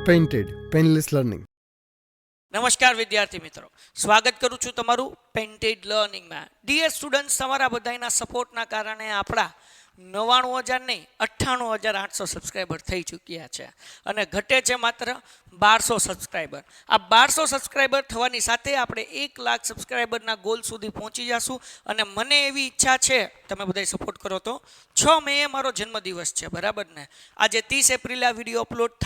Painted painless learning. નમસ્કાર વિદ્યાર્થી મિત્રો, સ્વાગત કરું છું તમારું પેઇન્ટેડ લર્નિંગમાં. ડિયર સ્ટુડન્ટ્સ, તમારા બધાના સપોર્ટના કારણે આપણા 99,000 નહીં 98,800 સબસ્ક્રાઈબર થઈ ચૂક્યા છે અને ઘટે છે માત્ર 1200 સબસ્ક્રાઈબર. આ 1200 સબસ્ક્રાઈબર થવાની સાથે આપણે 1 લાખ સબસ્ક્રાઈબરના ગોલ સુધી પહોંચી જશું અને મને એવી ઈચ્છા છે, તમે બધા સપોર્ટ કરો તો 6 મે મારો જન્મદિવસ છે, બરાબર ને? આજે 30 એપ્રિલે આ વિડીયો અપલોડ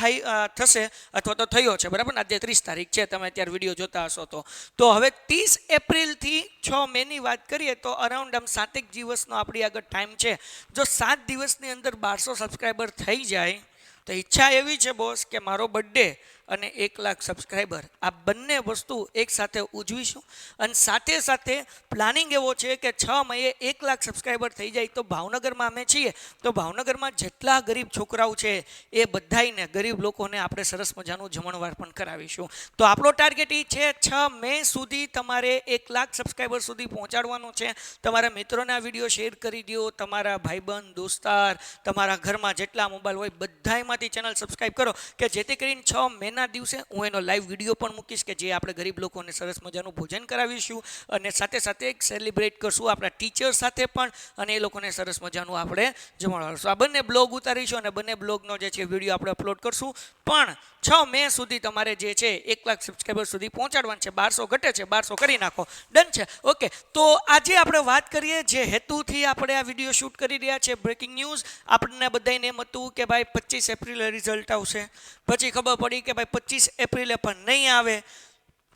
થશે અથવા તો થયો છે, બરાબર ને? આજે 30 તારીખ છે, તમે અત્યારે વિડીયો જોતા હશો તો હવે 30 એપ્રિલથી 6 મેની વાત કરીએ તો અરાઉન્ડ 7 દિવસનો આપણી આગળ ટાઈમ છે. જો 7 દિવસની અંદર 1200 સબસ્ક્રાઈબર થઈ જાય તો ઈચ્છા એવી છે બોસ કે મારો બર્થડે અને 1 લાખ સબસ્ક્રાઈબર આ બંને વસ્તુ એકસાથે ઉજવીશું. અને સાથે સાથે પ્લાનિંગ એવો છે કે 6 મઈએ 1 લાખ સબસ્ક્રાઈબર થઈ જાય તો ભાવનગરમાં અમે છીએ તો ભાવનગરમાં જેટલા ગરીબ છોકરાઓ છે એ બધાઈને, ગરીબ લોકોને આપણે સરસ મજાનું જમણવાર પણ કરાવીશું. તો આપણો ટાર્ગેટ એ છે 6 મે સુધી તમારે 1 લાખ સબસ્ક્રાઈબર સુધી પહોંચાડવાનું છે. તમારા મિત્રોને આ વિડીયો શેર કરી દો, તમારા ભાઈબંધ દોસ્તાર, તમારા ઘરમાં જેટલા મોબાઈલ હોય બધામાંથી ચેનલ સબસ્ક્રાઈબ કરો કે જેથી કરીને 6 મેના દિવસે હું એનો લાઈવ વિડીયો પણ મૂકીશ કે જે આપણે ગરીબ લોકોને સરસ મજાનું ભોજન કરાવીશું અને સાથે સાથે એક સેલિબ્રેટ કરશું આપણા ટીચર સાથે પણ અને એ લોકોને સરસ મજાનું આપણે જમાડશું. આ બંને બ્લોગ ઉતારીશું અને બંને બ્લોગનો જે છે વિડીયો આપણે અપલોડ કરશું. પણ 6 મે સુધી તમારે જે છે 1 લાખ સબસ્ક્રાઈબર સુધી પહોંચાડવાનું છે. 1200 ઘટે છે, 1200 કરી નાખો, ડન છે. ઓકે, તો આજે આપણે વાત કરીએ જે હેતુથી આપણે આ વિડીયો શૂટ કરી રહ્યા છે, બ્રેકિંગ ન્યૂઝ. આપણને બધાને એમ હતું કે ભાઈ 25 એપ્રિલે રિઝલ્ટ આવશે, પછી ખબર પડી કે ભાઈ 25 એપ્રિલે પણ નહીં આવે,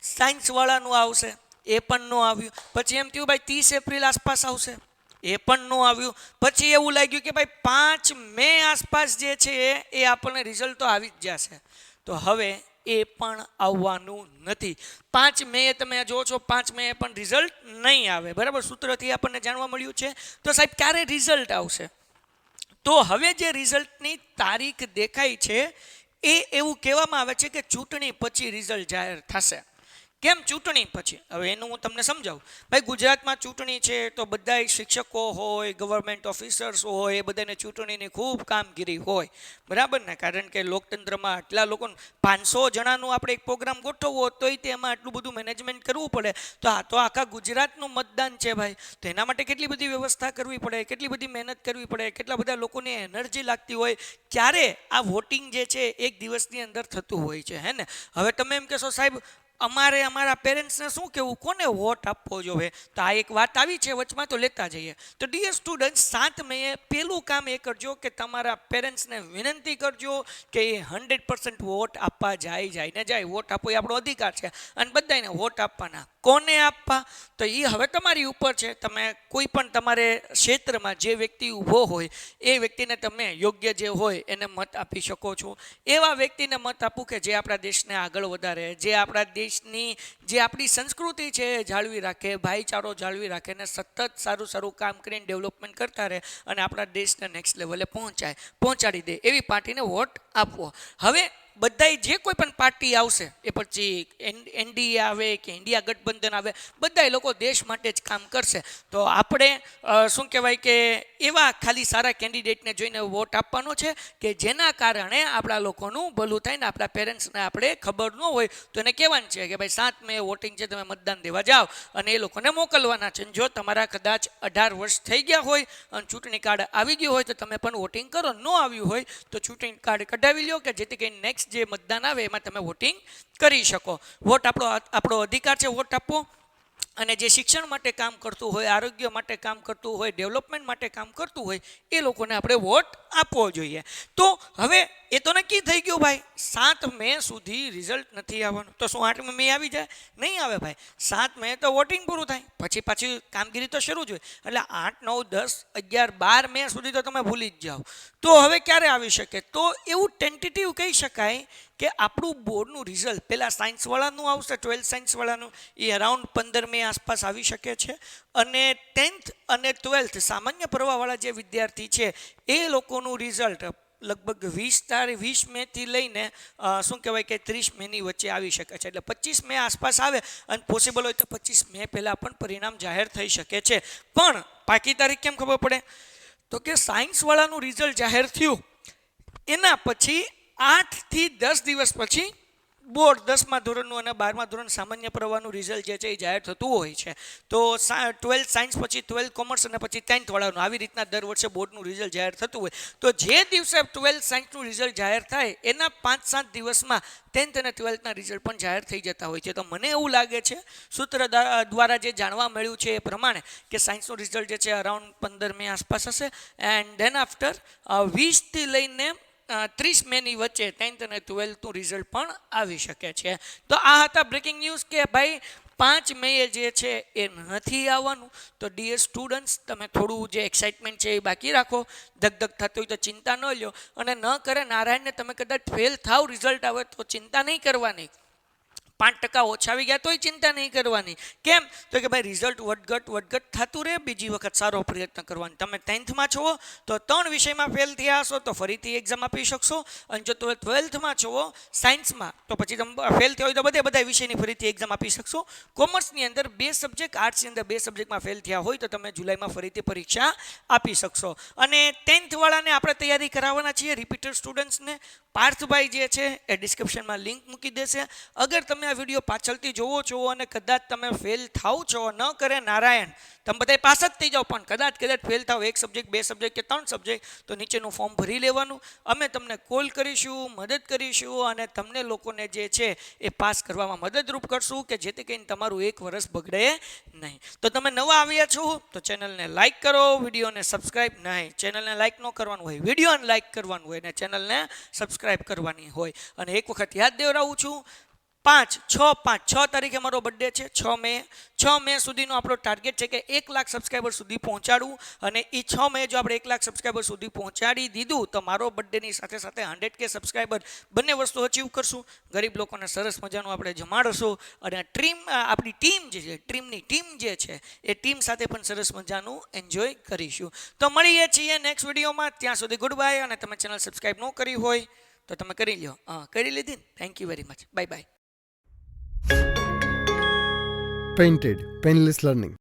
સાયન્સવાળાનું આવશે, એ પણ ન આવ્યું. પછી એમ થયું ભાઈ 30 એપ્રિલ આસપાસ આવશે, એ પણ ન આવ્યું. પછી એવું લાગ્યું કે ભાઈ 5 મે આસપાસ જે છે એ આપણને રિઝલ્ટ તો આવી જ જશે. તો હવે એ પણ આવવાનું નથી. 5 મે તમે જો છો, 5 મે પણ રિઝલ્ટ નહીં આવે, બરાબર? સૂત્રથી આપણને જાણવા મળ્યું છે. તો સાહેબ ક્યારે રિઝલ્ટ આવશે? તો હવે જે રિઝલ્ટની તારીખ દેખાય છે એ એવું કહેવામાં આવે છે કે ચૂંટણી પછી રિઝલ્ટ જાહેર થશે. કેમ ચૂંટણી પછી? હવે એનું હું તમને સમજાવું. ભાઈ, ગુજરાતમાં ચૂંટણી છે તો બધા શિક્ષકો હોય, ગવર્મેન્ટ ઓફિસર્સ હોય, એ બધાને ચૂંટણીની ખૂબ કામગીરી હોય, બરાબર ને? કારણ કે લોકતંત્રમાં આટલા લોકો 500 જણાનું આપણે એક પ્રોગ્રામ ગોઠવવો તોય તેમાં આટલું બધું મેનેજમેન્ટ કરવું પડે. તો આ તો આખા ગુજરાતનું મતદાન છે ભાઈ, તો એના માટે કેટલી બધી વ્યવસ્થા કરવી પડે, કેટલી બધી મહેનત કરવી પડે, કેટલા બધા લોકોને એનર્જી લાગતી હોય. ક્યારે આ વોટિંગ જે છે 1 દિવસની અંદર થતું હોય છે, હે ને? હવે તમે એમ કહેશો સાહેબ અમારે અમારા પેરેન્ટ્સને શું કહેવું, કોને વોટ આપવો જોઈએ? તો આ એક વાત આવી છે વચમાં, તો લેતા જઈએ. તો ડિયર સ્ટુડન્ટ, 7 મે પહેલું કામ એ કરજો કે તમારા પેરેન્ટ્સને વિનંતી કરજો કે એ 100% વોટ આપવા જાય ને જાય. વોટ આપવો એ આપણો અધિકાર છે અને બધાને વોટ આપવાના. કોને આપવા તો એ હવે તમારી ઉપર છે. તમે કોઈ પણ તમારે ક્ષેત્રમાં જે વ્યક્તિ ઊભો હોય એ વ્યક્તિને તમે યોગ્ય જે હોય એને મત આપી શકો છો. એવા વ્યક્તિને મત આપવું કે જે આપણા દેશને આગળ વધારે, જે આપણા દેશની જે આપણી સંસ્કૃતિ છે એ જાળવી રાખે, ભાઈચારો જાળવી રાખે ને સતત સારું કામ કરીને ડેવલપમેન્ટ કરતા રહે અને આપણા દેશને નેક્સ્ટ લેવલે પહોંચાડી દે એવી પાર્ટીને વોટ આપવો. હવે બધાય જે કોઈ પણ પાર્ટી આવશે, એ પછી એનડીએ આવે કે ઇન્ડિયા ગઠબંધન આવે, બધા લોકો દેશ માટે જ કામ કરશે. તો આપણે શું કહેવાય કે એવા ખાલી સારા કેન્ડિડેટને જોઈને વોટ આપવાનો છે કે જેના કારણે આપણા લોકોનું ભલું થાય ને આપણા પેરેન્ટ્સને આપણે ખબર ન હોય તો એને કહેવાનું છે કે ભાઈ 7 મે વોટિંગ છે, તમે મતદાન દેવા જાઓ અને એ લોકોને મોકલવાના છે. જો તમારા કદાચ 18 વર્ષ થઈ ગયા હોય અને ચૂંટણી કાર્ડ આવી ગયું હોય તો તમે પણ વોટિંગ કરો. ન આવ્યું હોય તો ચૂંટણી કાર્ડ કઢાવી લો કે જેથી કરીને નેક્સ્ટ જે મતદાન આવે એમાં તમે વોટિંગ કરી શકો. વોટ આપણો અધિકાર છે વોટ આપવો. અને જે શિક્ષણ માટે કામ કરતું હોય, આરોગ્ય માટે કામ કરતું હોય, ડેવલપમેન્ટ માટે કામ કરતું હોય એ લોકોને આપણે વોટ આપવો જોઈએ. તો હવે એ તો નક્કી થઈ ગયું ભાઈ 7 મે સુધી રિઝલ્ટ નથી આવવાનું. તો શું 8 મે આવી જાય? નહીં આવે ભાઈ. 7 મે તો વોટિંગ પૂરું થાય, પછી પાછી કામગીરી તો શરૂ જ હોય. એટલે 8, 9, 10, 11, 12 મે સુધી તો તમે ભૂલી જ જાઓ. તો હવે ક્યારે આવી શકે? તો એવું ટેન્ટેટિવ કહી શકાય કે આપણું બોર્ડનું રિઝલ્ટ પહેલાં સાયન્સવાળાનું આવશે, 12th સાયન્સવાળાનું, એ અરાઉન્ડ 15 મે આસપાસ આવી શકે છે. અને 10th અને 12th સામાન્ય પ્રવાહવાળા જે વિદ્યાર્થી છે એ લોકોનું રિઝલ્ટ લગભગ 20 મેથી લઈને શું કહેવાય કે 30 મેની વચ્ચે આવી શકે છે. એટલે 25 મે આસપાસ આવે અને પોસિબલ હોય તો 25 મે પહેલાં પણ પરિણામ જાહેર થઈ શકે છે. પણ પાકી તારીખ કેમ ખબર પડે? તો કે સાયન્સવાળાનું રિઝલ્ટ જાહેર થયું એના પછી 8 થી 10 દિવસ પછી બોર્ડ 10મા ધોરણનું અને 12મા ધોરણ સામાન્ય પ્રવાહનું રિઝલ્ટ જે છે એ જાહેર થતું હોય છે. તો 12 સાયન્સ પછી 12 કોમર્સ અને પછી 10th વાળાનું આવી રીતના દર વર્ષે બોર્ડનું રિઝલ્ટ જાહેર થતું હોય. તો જે દિવસે 12 સાયન્સનું રિઝલ્ટ જાહેર થાય એના 5-7 દિવસમાં 10th અને 12થના રિઝલ્ટ પણ જાહેર થઈ જતા હોય છે. તો મને એવું લાગે છે સૂત્ર દ્વારા જે જાણવા મળ્યું છે એ પ્રમાણે કે સાયન્સનું રિઝલ્ટ જે છે અરાઉન્ડ 15 મે આસપાસ હશે એન્ડ ધેન આફ્ટર 20 થી લઈને 30 મેની વચ્ચે 10th અને 12થનું રિઝલ્ટ પણ આવી શકે છે. તો આ હતા બ્રેકિંગ ન્યૂઝ કે ભાઈ 5 મે જે છે એ નથી આવવાનું. તો ડિયર સ્ટુડન્ટ્સ, તમે થોડું જે એક્સાઇટમેન્ટ છે એ બાકી રાખો. ધગધગ થતું હોય તો ચિંતા ન લો, અને ન કરે નારાયણને તમે કદાચ ફેલ થાવ રિઝલ્ટ આવે તો ચિંતા નહીં કરવાની. 5% ઓછા આવી ગયા તોય ચિંતા નહીં કરવાની. કેમ? તો કે ભાઈ રિઝલ્ટ વધઘટ થતું રહે, બીજી વખત સારો પ્રયત્ન કરવાનો. તમે 10thમાં છો તો 3 વિષયમાં ફેલ થયા હશો તો ફરીથી એક્ઝામ આપી શકશો, અને જો તમે 12thમાં છો સાયન્સમાં તો પછી તમે ફેલ થયા હોય તો બધા વિષયની ફરીથી એક્ઝામ આપી શકશો. કોમર્સની અંદર 2 સબ્જેક્ટ, આર્ટ્સની અંદર 2 સબ્જેક્ટમાં ફેલ થયા હોય તો તમે જુલાઈમાં ફરીથી પરીક્ષા આપી શકશો. અને 10th વાળાને આપણે તૈયારી કરાવવાના છીએ, રિપીટર સ્ટુડન્ટ્સને. પાર્થભાઈ જે છે એ ડિસ્ક્રિપ્શનમાં લિંક મૂકી દેશે. અગર તમે આ વિડીયો પાછળથી જોવો છો અને કદાચ તમે ફેલ થાવ છો, ન કરે નારાયણ, તમે બધા પાસ જ થઈ જાઓ, પણ કદાચ ફેલ થાવ 1 સબ્જેક્ટ, 2 સબ્જેક્ટ કે 3 સબ્જેક્ટ, તો નીચેનું ફોર્મ ભરી લેવાનું. અમે તમને કોલ કરીશું, મદદ કરીશું, અને તમને લોકોને જે છે એ પાસ કરવામાં મદદરૂપ કરશું કે જેથી કરીને તમારું 1 વર્ષ બગડે નહીં. તો તમે નવા આવ્યા છો તો ચેનલને લાઇક કરો, વિડીયોને સબસ્ક્રાઇબ નહીં. ચેનલને લાઇક ન કરવાનું હોય, વિડીયોને લાઇક કરવાનું હોય, અને ચેનલને સબસ્ક્રાઇબ કરવાની હોય. અને એક વખત યાદ દેવડાવું છું, 6 તારીખે મારો બર્થડે છે. 6 મે સુધીનો આપણો ટાર્ગેટ છે કે 1 લાખ સબસ્ક્રાઈબર સુધી પહોંચાડવું. અને એ 6 મે જો આપણે 1 લાખ સબસ્ક્રાઈબર સુધી પહોંચાડી દીધું તો મારો બર્થડેની સાથે સાથે 100K સબસ્ક્રાઈબર બંને વસ્તુ અચીવ કરશું. ગરીબ લોકોને સરસ મજાનું આપણે જમાડશું, અને આપણી ટીમ જે છે, ટ્રીમની ટીમ જે છે એ ટીમ સાથે પણ સરસ મજાનું એન્જોય કરીશું. તો મળીએ છીએ નેક્સ્ટ વિડીયોમાં. ત્યાં સુધી ગુડ બાય. અને તમે ચેનલ સબસ્ક્રાઈબ ન કરી હોય તો તમે કરી લો. કરી લીધી ને? Thank you very much. Bye bye. Painted Painless Learning.